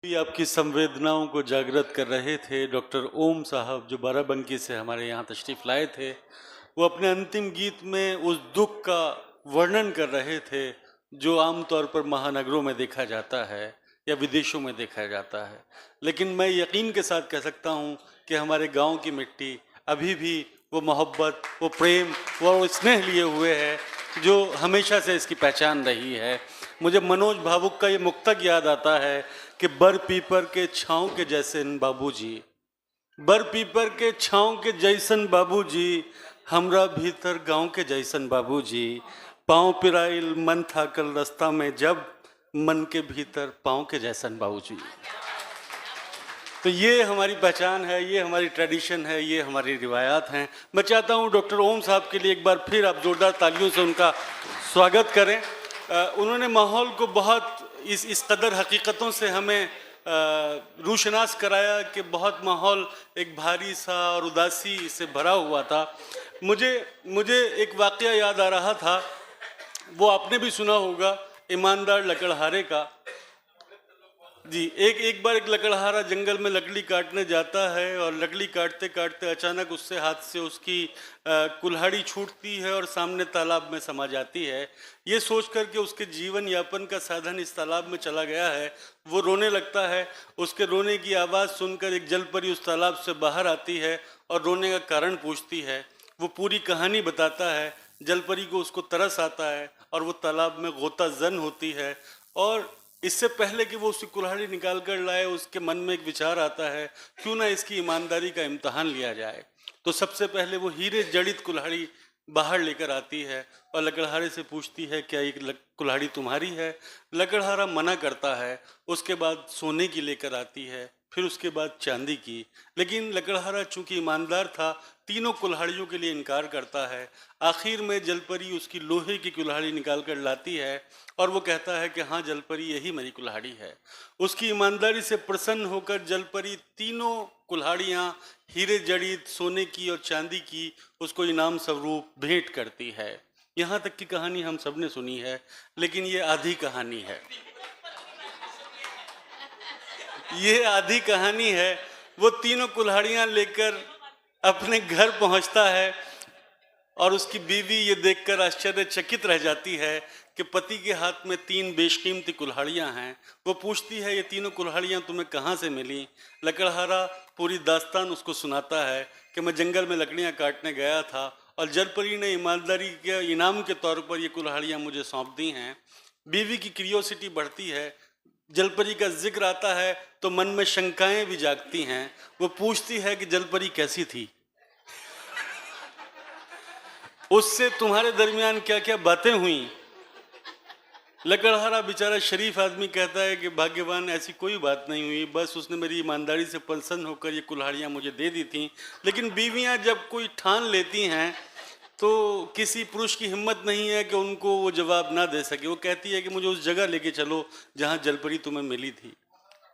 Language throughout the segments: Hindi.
भी आपकी संवेदनाओं को जागृत कर रहे थे डॉक्टर ओम साहब, जो बाराबंकी से हमारे यहाँ तशरीफ़ लाए थे। वो अपने अंतिम गीत में उस दुख का वर्णन कर रहे थे जो आमतौर पर महानगरों में देखा जाता है या विदेशों में देखा जाता है। लेकिन मैं यकीन के साथ कह सकता हूँ कि हमारे गांव की मिट्टी अभी भी वो मोहब्बत, वो प्रेम, वो स्नेह लिए हुए है जो हमेशा से इसकी पहचान रही है। मुझे मनोज भावुक का ये मुक्तक याद आता है कि बर पीपर के छाँव के जैसन बाबूजी, बर पीपर के छाँव के जैसन बाबूजी, हमरा भीतर गांव के जैसन बाबूजी, पाँव पिराइल मन थाकल रास्ता में जब, मन के भीतर पाँव के जैसन बाबूजी। तो ये हमारी पहचान है, ये हमारी ट्रेडिशन है, ये हमारी रिवायात हैं। मैं चाहता हूँ डॉक्टर ओम साहब के लिए एक बार फिर आप जोरदार तालियों से उनका स्वागत करें। उन्होंने माहौल को बहुत इस कदर हकीकतों से हमें रूशनास कराया कि बहुत माहौल एक भारी सा और उदासी से भरा हुआ था। मुझे एक वाक़या याद आ रहा था, वो आपने भी सुना होगा, ईमानदार लकड़हारे का। जी, एक बार एक लकड़हारा जंगल में लकड़ी काटने जाता है और लकड़ी काटते काटते अचानक उससे हाथ से उसकी कुल्हाड़ी छूटती है और सामने तालाब में समा जाती है। ये सोच कर के उसके जीवन यापन का साधन इस तालाब में चला गया है। वो रोने लगता है। उसके रोने की आवाज़ सुनकर एक जलपरी उस तालाब से बाहर आती है और रोने का कारण पूछती है। वो पूरी कहानी बताता है। जलपरी को उसको तरस आता है और वो तालाब में गोता जन होती है। और इससे पहले कि वो उसकी कुल्हाड़ी निकाल कर लाए, उसके मन में एक विचार आता है, क्यों ना इसकी ईमानदारी का इम्तहान लिया जाए। तो सबसे पहले वो हीरे जड़ित कुल्हाड़ी बाहर लेकर आती है और लकड़हारे से पूछती है, क्या ये कुल्हाड़ी तुम्हारी है? लकड़हारा मना करता है। उसके बाद सोने की लेकर आती है, फिर उसके बाद चांदी की। लेकिन लकड़हारा चूंकि ईमानदार था, तीनों कुल्हाड़ियों के लिए इनकार करता है। आखिर में जलपरी उसकी लोहे की कुल्हाड़ी निकाल कर लाती है और वो कहता है कि हाँ जलपरी, यही मेरी कुल्हाड़ी है। उसकी ईमानदारी से प्रसन्न होकर जलपरी तीनों कुल्हाड़ियाँ, हीरे जड़ित, सोने की और चांदी की, उसको इनाम स्वरूप भेंट करती है। यहाँ तक की कहानी हम सब ने सुनी है, लेकिन ये आधी कहानी है। ये आधी कहानी है। वो तीनों कुल्हाड़ियाँ लेकर अपने घर पहुँचता है और उसकी बीवी ये देखकर आश्चर्यचकित रह जाती है कि पति के हाथ में 3 बेशकीमती कुल्हाड़ियाँ हैं। वो पूछती है, ये तीनों कुल्हाड़ियाँ तुम्हें कहाँ से मिली? लकड़हारा पूरी दास्तान उसको सुनाता है कि मैं जंगल में लकड़ियाँ काटने गया था और जलपरी ने ईमानदारी के इनाम के तौर पर ये कुल्हाड़ियाँ मुझे सौंप दी हैं। बीवी की क्यूरियोसिटी बढ़ती है। जलपरी का जिक्र आता है तो मन में शंकाएं भी जागती हैं। वो पूछती है कि जलपरी कैसी थी, उससे तुम्हारे दरमियान क्या क्या बातें हुई? लकड़हारा बेचारा शरीफ आदमी कहता है कि भाग्यवान, ऐसी कोई बात नहीं हुई, बस उसने मेरी ईमानदारी से प्रसन्न होकर ये कुल्हाड़ियाँ मुझे दे दी थी। लेकिन बीवियाँ जब कोई ठान लेती हैं तो किसी पुरुष की हिम्मत नहीं है कि उनको वो जवाब ना दे सके। वो कहती है कि मुझे उस जगह लेके चलो जहाँ जलपरी तुम्हें मिली थी।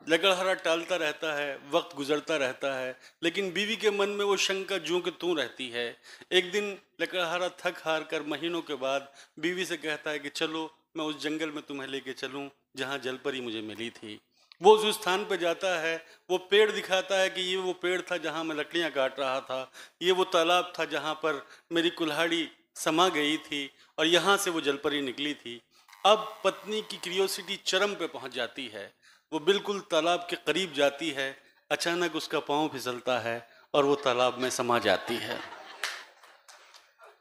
लकड़हारा टालता रहता है, वक्त गुजरता रहता है, लेकिन बीवी के मन में वो शंका ज्यों कि त्यों रहती है। एक दिन लकड़हारा थक हार कर महीनों के बाद बीवी से कहता है कि चलो मैं उस जंगल में तुम्हें लेके चलूं जहाँ जलपरी मुझे मिली थी। वो उस स्थान पर जाता है। वो पेड़ दिखाता है कि ये वो पेड़ था जहाँ मैं लकड़ियाँ काट रहा था, ये वो तालाब था जहाँ पर मेरी कुल्हाड़ी समा गई थी और यहाँ से वो जलपरी निकली थी। अब पत्नी की क्यूरियोसिटी चरम पे पहुँच जाती है। वो बिल्कुल तालाब के करीब जाती है। अचानक उसका पाँव फिसलता है और वो तालाब में समा जाती है।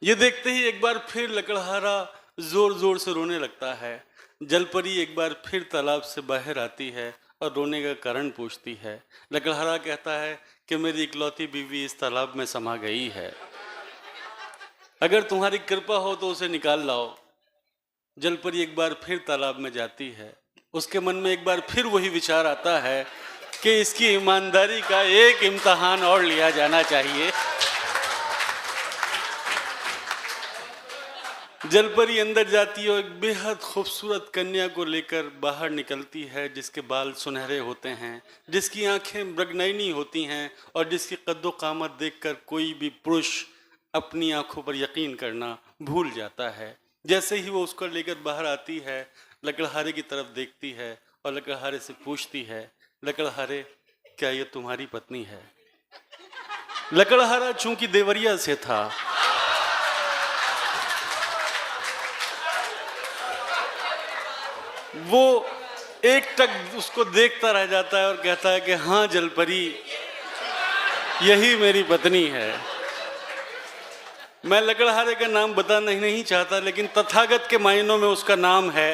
ये देखते ही एक बार फिर लकड़हारा जोर जोर से रोने लगता है। जलपरी एक बार फिर तालाब से बाहर आती है और रोने का कारण पूछती है। लकड़हारा कहता है कि मेरी इकलौती बीवी इस तालाब में समा गई है, अगर तुम्हारी कृपा हो तो उसे निकाल लाओ। जलपरी एक बार फिर तालाब में जाती है। उसके मन में एक बार फिर वही विचार आता है कि इसकी ईमानदारी का एक इम्तहान और लिया जाना चाहिए। जलपरी अंदर जाती है और एक बेहद खूबसूरत कन्या को लेकर बाहर निकलती है, जिसके बाल सुनहरे होते हैं, जिसकी आंखें मृगनयनी होती हैं और जिसकी कद्दो कामत देखकर कोई भी पुरुष अपनी आंखों पर यकीन करना भूल जाता है। जैसे ही वो उसको लेकर बाहर आती है, लकड़हारे की तरफ देखती है और लकड़हारे से पूछती है, लकड़हारे, क्या ये तुम्हारी पत्नी है? लकड़हारा चूंकि देवरिया से था, वो एक टक उसको देखता रह जाता है और कहता है कि हाँ जलपरी, यही मेरी पत्नी है। मैं लकड़हारे का नाम बताना नहीं चाहता, लेकिन तथागत के मायनों में उसका नाम है।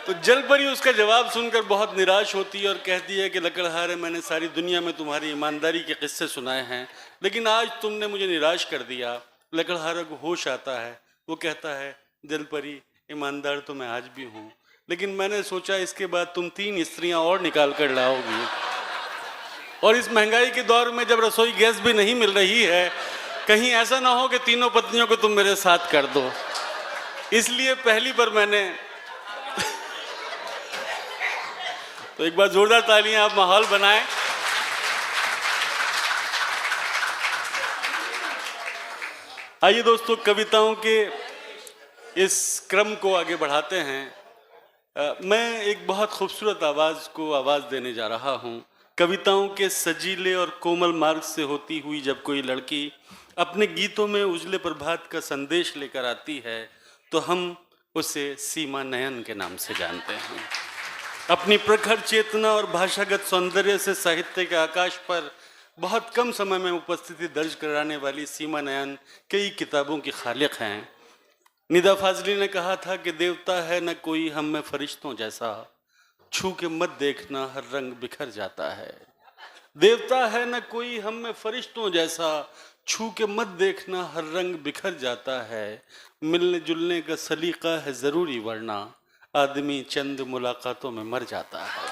तो जलपरी उसका जवाब सुनकर बहुत निराश होती है और कहती है कि लकड़हारे, मैंने सारी दुनिया में तुम्हारी ईमानदारी के किस्से सुनाए हैं, लेकिन आज तुमने मुझे निराश कर दिया। लकड़हारे को होश आता है, वो कहता है, जलपरी, ईमानदार तो मैं आज भी हूँ, लेकिन मैंने सोचा इसके बाद तुम 3 स्त्रियां और निकाल कर लाओगी, और इस महंगाई के दौर में जब रसोई गैस भी नहीं मिल रही है, कहीं ऐसा ना हो कि तीनों पत्नियों को तुम मेरे साथ कर दो। इसलिए पहली बार मैंने तो एक बार जोरदार तालियां, आप माहौल बनाएं। आइए दोस्तों, कविताओं के इस क्रम को आगे बढ़ाते हैं। मैं एक बहुत खूबसूरत आवाज़ को आवाज़ देने जा रहा हूँ। कविताओं के सजीले और कोमल मार्ग से होती हुई जब कोई लड़की अपने गीतों में उजले प्रभात का संदेश लेकर आती है, तो हम उसे सीमा नयन के नाम से जानते हैं। अपनी प्रखर चेतना और भाषागत सौंदर्य से साहित्य के आकाश पर बहुत कम समय में उपस्थिति दर्ज कराने वाली सीमा नयन कई किताबों की खालिक हैं। निदा फाजली ने कहा था कि देवता है न कोई हम में फरिश्तों जैसा, छू के मत देखना हर रंग बिखर जाता है। देवता है न कोई हम में फरिश्तों जैसा, छू के मत देखना हर रंग बिखर जाता है। मिलने जुलने का सलीका है ज़रूरी, वरना आदमी चंद मुलाकातों में मर जाता है।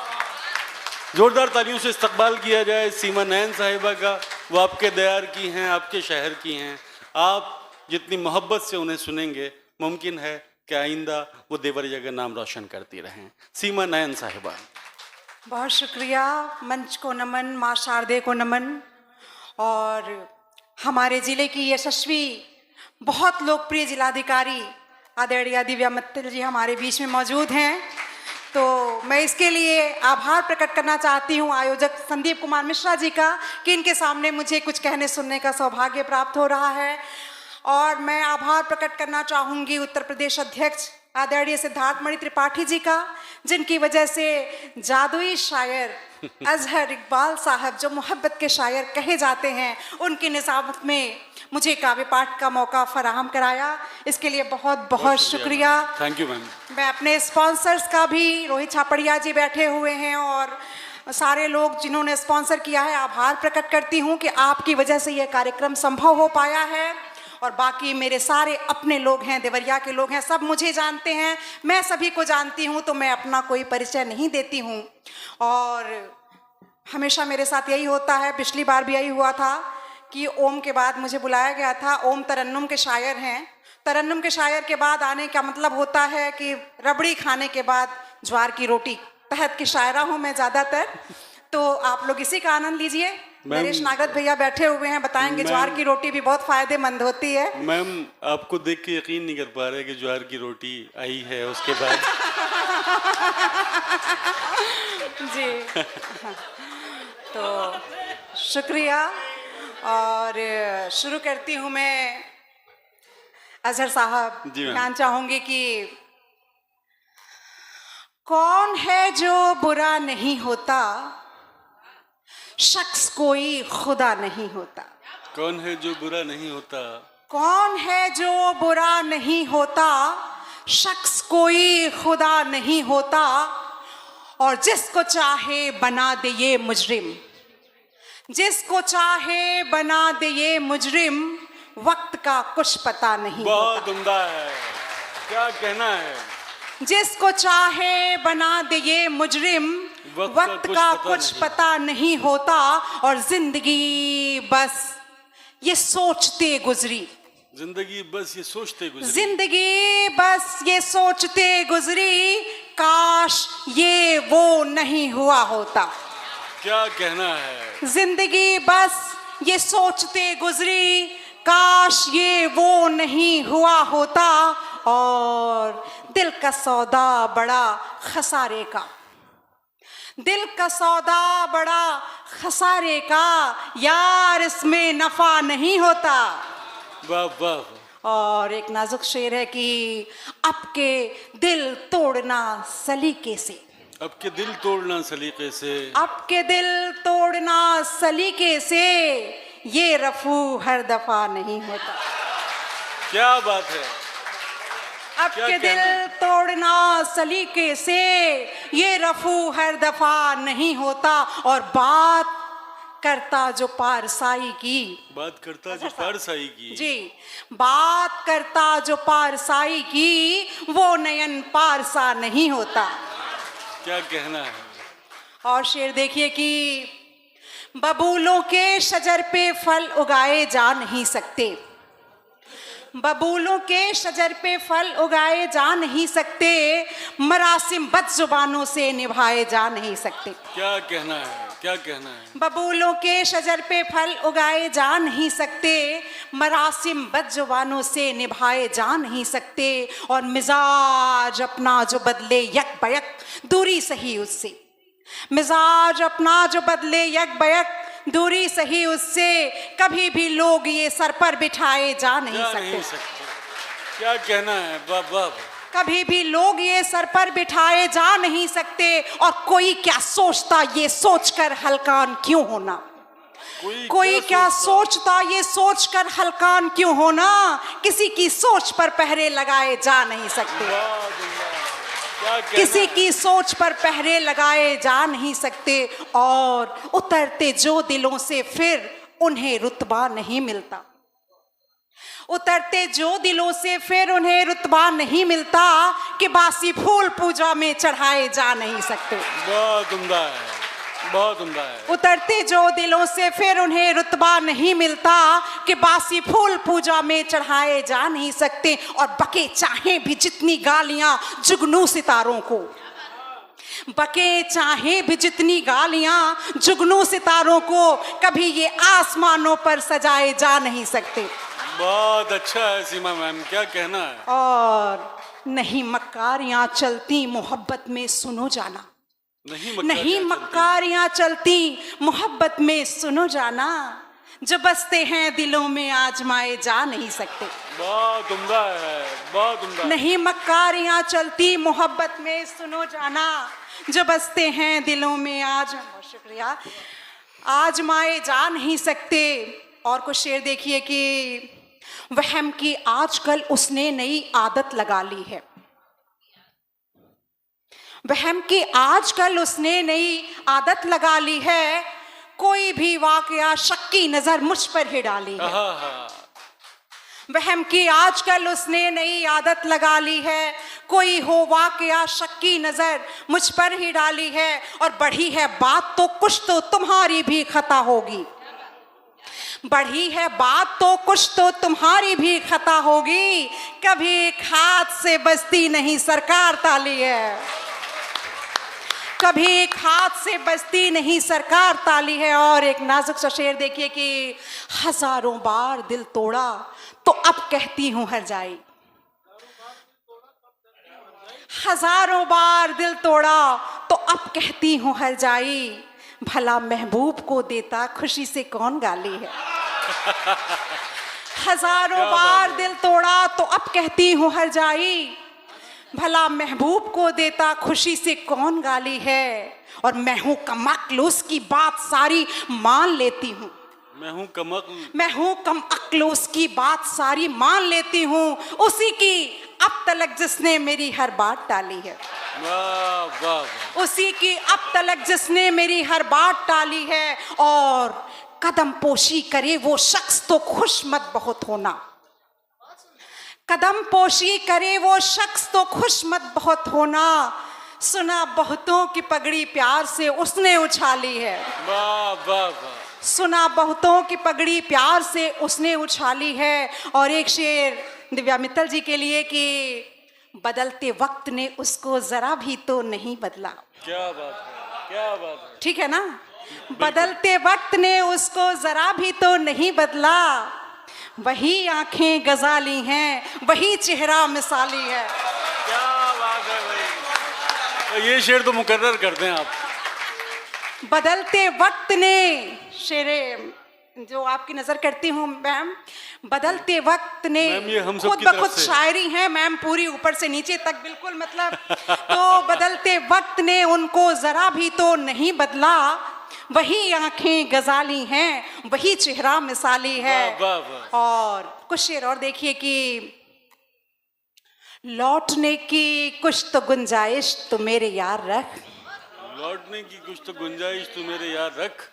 जोरदार तालियों से इस्तकबाल किया जाए सीमा नयन साहिबा का। वो आपके दयार की हैं, आपके शहर की हैं। आप जितनी मोहब्बत से उन्हें सुनेंगे, मुमकिन है कि आइंदा वो देवरिया का नाम रोशन करती रहें। सीमा नयन साहिबा। बहुत शुक्रिया। मंच को नमन, माँ शारदे को नमन। और हमारे ज़िले की यशस्वी बहुत लोकप्रिय जिलाधिकारी आदरणीय दिव्या मित्तल जी हमारे बीच में मौजूद हैं, तो मैं इसके लिए आभार प्रकट करना चाहती हूं आयोजक संदीप कुमार मिश्रा जी का कि इनके सामने मुझे कुछ कहने सुनने का सौभाग्य प्राप्त हो रहा है। और मैं आभार प्रकट करना चाहूँगी उत्तर प्रदेश अध्यक्ष आदरणीय सिद्धार्थ मणि त्रिपाठी जी का, जिनकी वजह से जादुई शायर अजहर इकबाल साहब जो मोहब्बत के शायर कहे जाते हैं, उनकी निज़ामत में मुझे काव्य पाठ का मौका फराहम कराया। इसके लिए बहुत बहुत शुक्रिया। Thank you ma'am. मैं अपने स्पॉन्सर्स का भी, रोहित छापड़िया जी बैठे हुए हैं और सारे लोग जिन्होंने स्पॉन्सर किया है, आभार प्रकट करती हूँ कि आपकी वजह से यह कार्यक्रम संभव हो पाया है। और बाकी मेरे सारे अपने लोग हैं, देवरिया के लोग हैं, सब मुझे जानते हैं, मैं सभी को जानती हूँ, तो मैं अपना कोई परिचय नहीं देती हूँ। और हमेशा मेरे साथ यही होता है, पिछली बार भी यही हुआ था कि ओम के बाद मुझे बुलाया गया था। ओम तरन्नुम के शायर हैं। तरन्नुम के शायर के बाद आने का मतलब होता है कि रबड़ी खाने के बाद ज्वार की रोटी तहत की शायरा हूँ मैं ज़्यादातर। तो आप लोग इसी का आनंद लीजिए। नरेश नागत भैया बैठे हुए हैं, बताएंगे ज्वार की रोटी भी बहुत फायदेमंद होती है। मैम, आपको देख के यकीन नहीं कर पा रहे कि ज्वार की रोटी आई है उसके बाद। जी तो शुक्रिया। और शुरू करती हूँ मैं। अजहर साहब, जानना चाहूँगी कि कौन है जो बुरा नहीं होता, शख्स कोई खुदा नहीं होता। कौन है जो बुरा नहीं होता? कौन है जो बुरा नहीं होता, शख्स कोई खुदा नहीं होता। और जिसको चाहे बना दे ये मुजरिम, जिसको चाहे बना दे ये मुजरिम, वक्त का कुछ पता नहीं होता। बहुत उम्दा है, क्या कहना है। जिसको चाहे बना दे ये मुजरिम, वक्त का कुछ पता नहीं होता। और जिंदगी बस ये सोचते गुजरी, जिंदगी बस ये सोचते गुजरी, जिंदगी बस ये सोचते गुजरी, काश ये वो नहीं हुआ होता। क्या कहना है। जिंदगी बस ये सोचते गुजरी, काश ये वो नहीं हुआ होता। और दिल का सौदा बड़ा खसारे का, दिल का सौदा बड़ा खसारे का, यार इसमें नफा नहीं होता। वाह वाह। और एक नाजुक शेर है कि अब के दिल तोड़ना सलीके से, अब के दिल तोड़ना सलीके से, अब के दिल तोड़ना सलीके से, ये रफू हर दफा नहीं होता। क्या बात है। अब क्या के दिल कहना? तोड़ना सलीके से, ये रफू हर दफा नहीं होता। और बात करता जो पारसाई की, बात करता जो फारसाई की, जी, बात करता जो पारसाई की, वो नयन पारसा नहीं होता। क्या कहना है। और शेर देखिए कि बबूलों के शजर पे फल उगाए जा नहीं सकते, बबूलों के शजर पे फल उगाए जा नहीं सकते, मरासिम बदजुबानों से निभाए जा नहीं सकते। क्या कहना है, क्या कहना है। बबूलों के शजर पे फल उगाए जा नहीं सकते, मरासिम बदजुबानों से निभाए जा नहीं सकते। और मिजाज अपना जो बदले यक बयक, दूरी सही उससे, मिजाज अपना जो बदले यक बयक, दूरी सही उससे, कभी भी लोग ये सर पर बिठाए जा नहीं सकते। क्या कहना है। वाह वाह। कभी भी लोग ये सर पर बिठाए जा नहीं सकते। और कोई क्या सोचता ये सोचकर हलकान क्यों होना, कोई क्या सोचता ये सोचकर हलकान क्यों होना, किसी की सोच पर पहरे लगाए जा नहीं सकते, किसी की सोच पर पहरे लगाए जा नहीं सकते। और उतरते जो दिलों से फिर उन्हें रुतबा नहीं मिलता, उतरते जो दिलों से फिर उन्हें रुतबा नहीं मिलता, कि बासी फूल पूजा में चढ़ाए जा नहीं सकते। बहुत उम्दा है, बहुत उम्दा है। उतरते जो दिलों से फिर उन्हें रुतबा नहीं मिलता, कि बासी फूल पूजा में चढ़ाए जा नहीं सकते। और बके चाहे भी जितनी गालियां जुगनू सितारों को, बके चाहे भी जितनी गालियां जुगनू सितारों को, कभी ये आसमानों पर सजाए जा नहीं सकते। बहुत अच्छा है सीमा मैम, क्या कहना है। और नहीं मक्कारियां चलती मोहब्बत में, सुनो जाना, नहीं मक्कारियां चलती मोहब्बत में, सुनो जाना, जो बसते हैं दिलों में आजमाए जा नहीं सकते। बहुत उम्दा है, बहुत उम्दा। नहीं मक्कारियां चलती मोहब्बत में, सुनो जाना, जो बसते हैं दिलों में आज, बहुत शुक्रिया, आजमाए जा नहीं सकते। और कुछ शेर देखिए कि वहम की आजकल उसने नई आदत लगा ली है, वहम की आजकल उसने नई आदत लगा ली है, कोई भी वाकया शक की नजर मुझ पर ही डाली है। वहम की आजकल उसने नई आदत लगा ली है, कोई हो वाकया शक की नजर मुझ पर ही डाली है। और बढ़ी है बात तो कुछ तो तुम्हारी भी खता होगी, बढ़ी है बात तो कुछ तो तुम्हारी भी खता होगी, कभी एक हाथ से बजती नहीं सरकार ताली है, कभी एक हाथ से बजती नहीं सरकार ताली है। और एक नाजुक सा शेर देखिए कि हजारों बार दिल तोड़ा तो अब कहती हूँ हर जाई, हजारों बार दिल तोड़ा तो अब कहती हूँ हर जाई, भला महबूब को देता खुशी से कौन गाली है। हजारों बार दिल तोड़ा तो अब कहती हूँ हर जाई, भला महबूब को देता खुशी से कौन गाली है। और मैं हूँ कम अक्ल उसकी बात सारी मान लेती हूँ, मैं हूँ कम अक्ल, मैं हूँ कम अक्ल उसकी बात सारी मान लेती हूँ, उसी की अब तलक जिसने मेरी हर बात टाली है। वाह वाह वाह। उसी की अब तलक जिसने मेरी हर बात टाली है। और कदम पोशी करे वो शख्स तो खुश मत बहुत होना, कदम पोशी करे वो शख्स तो खुश मत बहुत होना, सुना बहुतों की पगड़ी प्यार से उसने उछाली है। वाह वाह वाह। सुना बहुतों की पगड़ी प्यार से उसने उछाली है। और एक शेर दिव्या मित्तल जी के लिए कि बदलते वक्त ने उसको जरा भी तो नहीं बदला। क्या बात है, क्या बात है। ठीक है ना, बदलते वक्त ने उसको जरा भी तो नहीं बदला, वही आंखें गजाली हैं, वही चेहरा मिसाली है। क्या बात है भाई, तो ये शेर तो मुकर्रर कर दें आप। बदलते वक्त ने, शेरे जो आपकी नजर करती हूँ मैम, बदलते वक्त ने, मैम ये हम सब खुद की ब तरफ खुद से। शायरी है मैम, पूरी ऊपर से नीचे तक बिल्कुल, मतलब तो बदलते वक्त ने उनको जरा भी तो नहीं बदला, वही आंखें गजाली हैं, वही चेहरा मिसाली है। वाह, वाह, वाह। और कुछ शेर और देखिए कि लौटने की कुछ तो गुंजाइश तो मेरे यार रख, लौटने की कुछ तो गुंजाइश तू मेरे यार रख,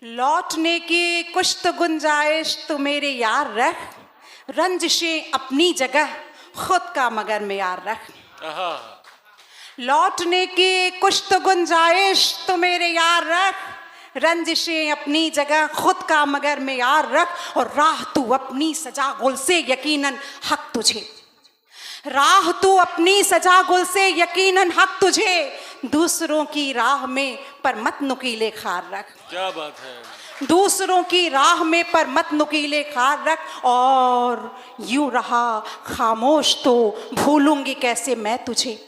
लौटने की कुछ तो गुंजाइश तो मेरे यार रख, रंजिशें अपनी जगह खुद का मगर मेयार रख। आहा, लौटने की कुछ तो गुंजाइश तो मेरे यार रख, रंजिशें अपनी जगह खुद का मगर मेयार रख, और राह तू अपनी सजा गुल से यकीनन हक तुझे, राह तू अपनी सजा गुल से यकीनन हक तुझे, दूसरों की राह में पर मत नुकीले खार रख, क्या बात है। दूसरों की राह में पर मत नुकीले खार रख, और यूं रहा खामोश तो भूलूंगी कैसे मैं तुझे,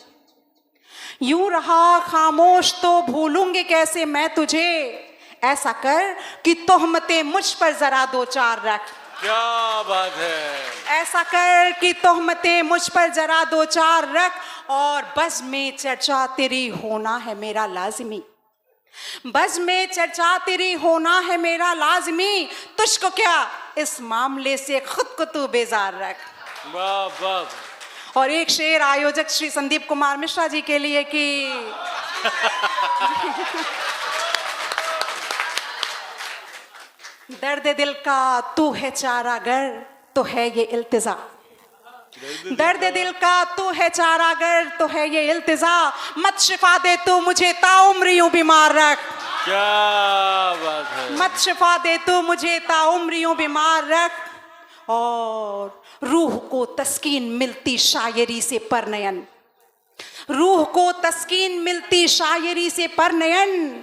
यूं रहा खामोश तो भूलूंगी कैसे मैं तुझे, ऐसा कर कि तोहमतें मुझ पर जरा दो चार रख, क्या बात है। ऐसा कर कि तोहमतें मुझ पर जरा दो चार रख, और बज़ में चर्चा तेरी होना है मेरा लाजिमी, बज़ में चर्चा तेरी होना है मेरा लाजिमी, तुझको क्या इस मामले से खुद को तू बेजार रख। वाह वाह। और एक शेर आयोजक श्री संदीप कुमार मिश्रा जी के लिए कि दर्द दिल का तू है चारागर तो है ये इल्तिजा, दर्द दिल का तू है चारागर तो है ये इल्तिजा, मत शिफा दे तू मुझे ताउम्र यूं बीमार रख, क्या बात है। मत शिफा दे तू मुझे ताउम्र यूं बीमार रख, और रूह को तस्कीन मिलती शायरी से परनयन, रूह को तस्कीन मिलती शायरी से परनयन,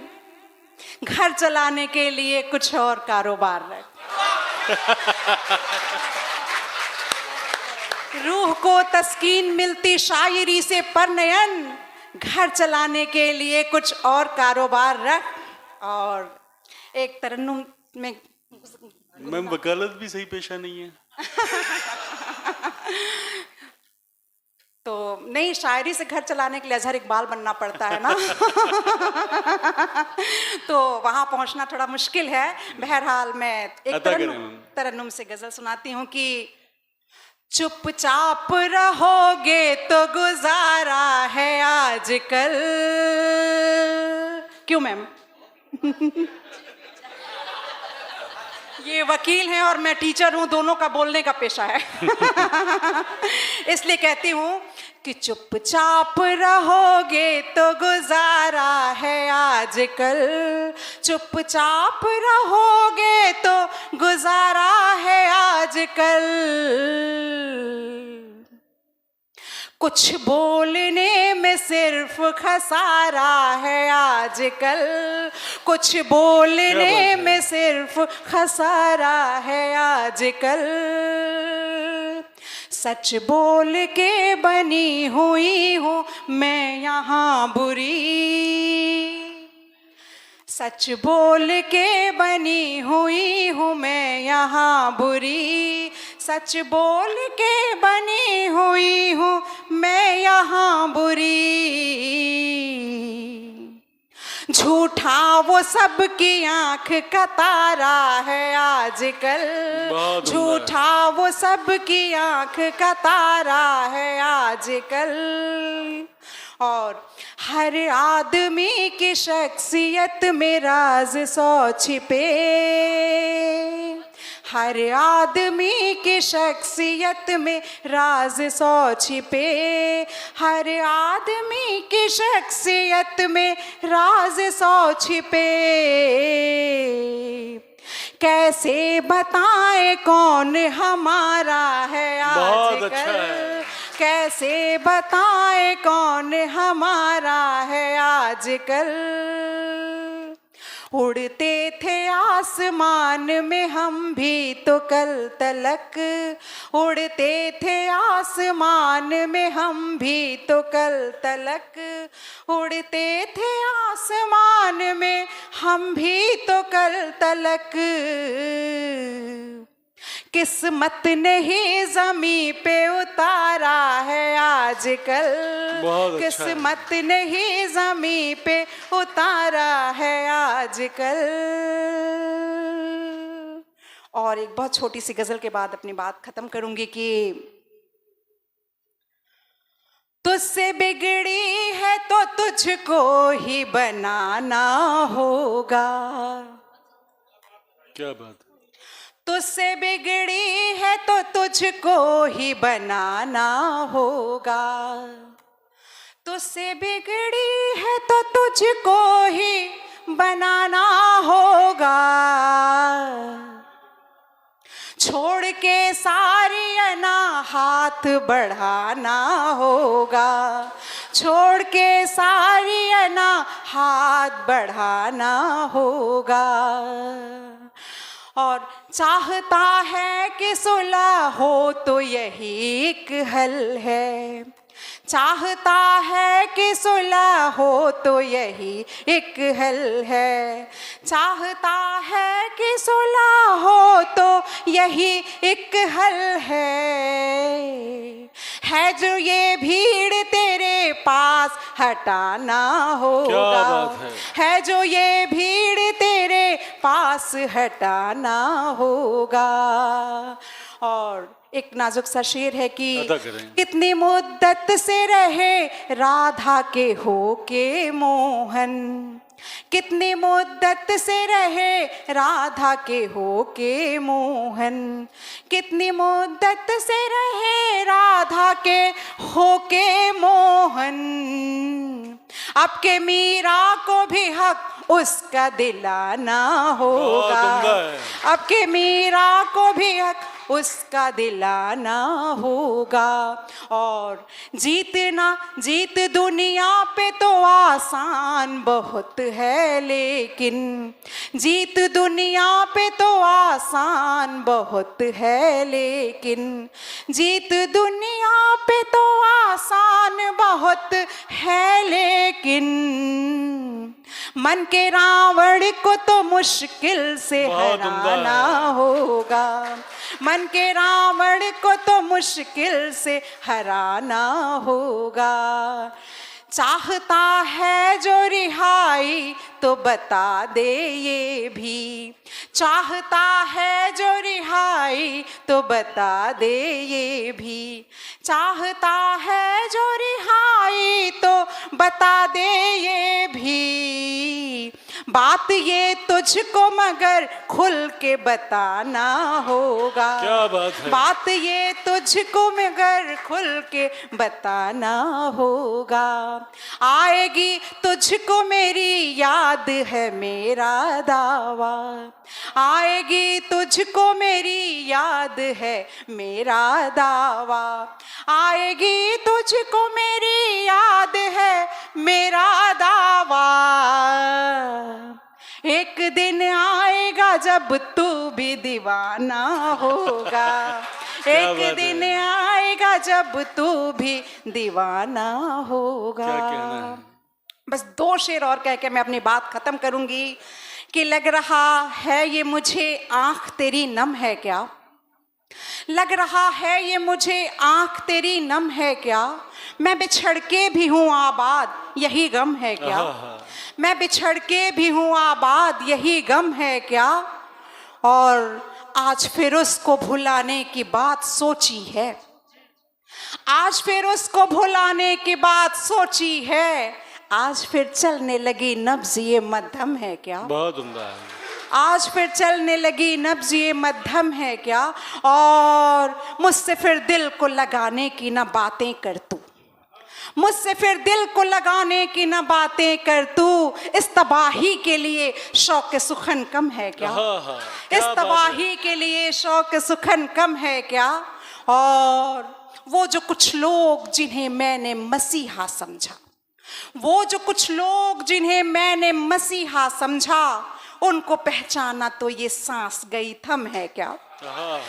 घर चलाने के लिए कुछ और कारोबार रख, रूह को तस्कीन मिलती शायरी से परनयन, घर चलाने के लिए कुछ और कारोबार रख। और एक तरन्नुम में मैम वकालत भी सही पेशा नहीं है। तो नहीं, शायरी से घर चलाने के लिए अजहर इकबाल बनना पड़ता है ना तो वहाँ पहुँचना थोड़ा मुश्किल है। बहरहाल मैं एक अता करें मैम। तरन्नुम से गजल सुनाती हूँ कि चुपचाप रहोगे तो गुजारा है आजकल। क्यों मैम? ये वकील हैं और मैं टीचर हूँ, दोनों का बोलने का पेशा है इसलिए कहती हूँ कि चुपचाप रहोगे तो गुजारा है आजकल, चुपचाप रहोगे तो गुजारा है आजकल, कुछ बोलने में सिर्फ खसारा है आजकल, कुछ बोलने में सिर्फ खसारा है आजकल, सच बोल के बनी हुई हूँ मैं यहाँ बुरी, सच बोल के बनी हुई हूँ मैं यहाँ बुरी, सच बोल के बनी हुई हूँ मैं यहाँ बुरी, झूठा वो सब की आंख का तारा है आजकल, झूठा वो सब की आंख का तारा है आजकल, और हर आदमी की शख्सियत में राज 100 छिपे, हर आदमी की शख्सियत में राज 100 छिपे, हर आदमी की शख्सियत में राज 100 छिपे, कैसे बताएं कौन हमारा है आजकल, अच्छा है। कैसे बताएं कौन हमारा है आजकल, उड़ते थे आसमान में हम भी तो कल तलक, उड़ते थे आसमान में हम भी तो कल तलक, उड़ते थे आसमान में हम भी तो कल तलक। किस्मत ने ही जमी पे उतारा है आजकल, बहुत अच्छा है। किस्मत ने ही जमी पे उतारा है आजकल। और एक बहुत छोटी सी गजल के बाद अपनी बात खत्म करूंगी कि तुझसे बिगड़ी है तो तुझको ही बनाना होगा। क्या बात है। तुझसे बिगड़ी है तो तुझको ही बनाना होगा, तुझसे बिगड़ी है तो तुझको ही बनाना होगा। छोड़ के सारी अना हाथ बढ़ाना होगा, छोड़ के सारी अना हाथ बढ़ाना होगा। और चाहता है कि सुलह हो तो यही एक हल है, चाहता है कि सुलह हो तो यही एक हल है, चाहता है कि सुलह हो तो यही एक हल है जो ये भीड़ तेरे पास हटाना होगा, है जो ये भीड़ तेरे पास हटाना होगा। और एक नाजुक सा शेर है कि कितनी मुद्दत से रहे राधा के होके मोहन, कितनी मुद्दत से रहे राधा के होके मोहन, कितनी मुद्दत से रहे राधा के होके मोहन। अब के मीरा को भी हक उसका दिलाना होगा, अब के मीरा को भी हक उसका दिलाना होगा। और जीत दुनिया पे तो आसान बहुत है, लेकिन जीत दुनिया पे तो आसान बहुत है, लेकिन जीत दुनिया पे तो आसान बहुत है, लेकिन मन के रावण को तो मुश्किल से हराना होगा, मन के रावण को तो मुश्किल से हराना होगा। चाहता है जो रिहाई तो बता दे ये भी, चाहता है जो रिहाई तो बता दे ये भी, चाहता है जो रिहाई तो बता दे ये भी। बात ये तुझको मगर खुल के बताना होगा, क्या बात है। बात ये तुझको मगर खुल के बताना होगा। आएगी तुझको मेरी याद है मेरा दावा, आएगी तुझको मेरी याद है मेरा दावा, आएगी तुझको मेरी याद है मेरा दावा। एक दिन आएगा जब तू भी दीवाना होगा, एक दिन आएगा जब तू भी दीवाना होगा। क्या कहना है? बस 2 शेर और कह के मैं अपनी बात खत्म करूंगी कि लग रहा है ये मुझे आंख तेरी नम है क्या, लग रहा है ये मुझे आंख तेरी नम है क्या, मैं बिछड़ के भी हूँ आबाद यही गम है क्या, मैं बिछड़ के भी हूँ आबाद यही गम है क्या। और आज फिर उसको भुलाने की बात सोची है, आज फिर उसको भुलाने की बात सोची है, आज फिर चलने लगी नब्ज ये मध्यम है क्या, बहुत उम्दा है। आज फिर चलने लगी नब्ज ये मध्यम है क्या। और मुझसे फिर दिल को लगाने की ना बातें कर तू, मुझसे फिर दिल को लगाने की ना बातें कर तू, इस तबाही के लिए शौक सुखन कम है क्या, इस तबाही के लिए शौक सुखन कम है क्या। और वो जो कुछ लोग जिन्हें मैंने मसीहा समझा, वो जो कुछ लोग जिन्हें मैंने मसीहा समझा, उनको पहचाना तो ये सांस गई थम है क्या, हाँ,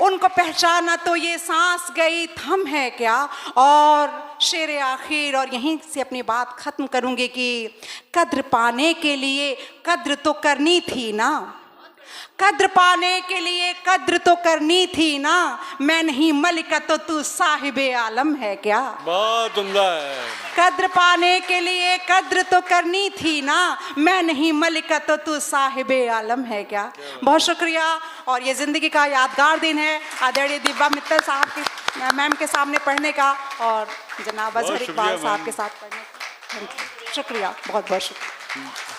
उनको पहचाना तो ये सांस गई थम है क्या। और शेर आखिर, और यहीं से अपनी बात खत्म करूंगी कि कद्र पाने के लिए कद्र तो करनी थी ना, कद्र पाने के लिए कद्र तो करनी थी ना। मैं नहीं मलिका तो तू साहिबे आलम है क्या। बहुत उम्दा है। कद्र पाने के लिए कद्र तो करनी थी ना, मैं नहीं मलिका तो तू साहिबे आलम है क्या। बहुत शुक्रिया। और ये जिंदगी का यादगार दिन है आदरणीय दिव्या मित्तल साहब की मैम के सामने पढ़ने का और जनाब बहुत अजहर शुक्रिया इकबाल साहब मैम। के साथ पढ़ने का। शुक्रिया, बहुत बहुत शुक्रिया।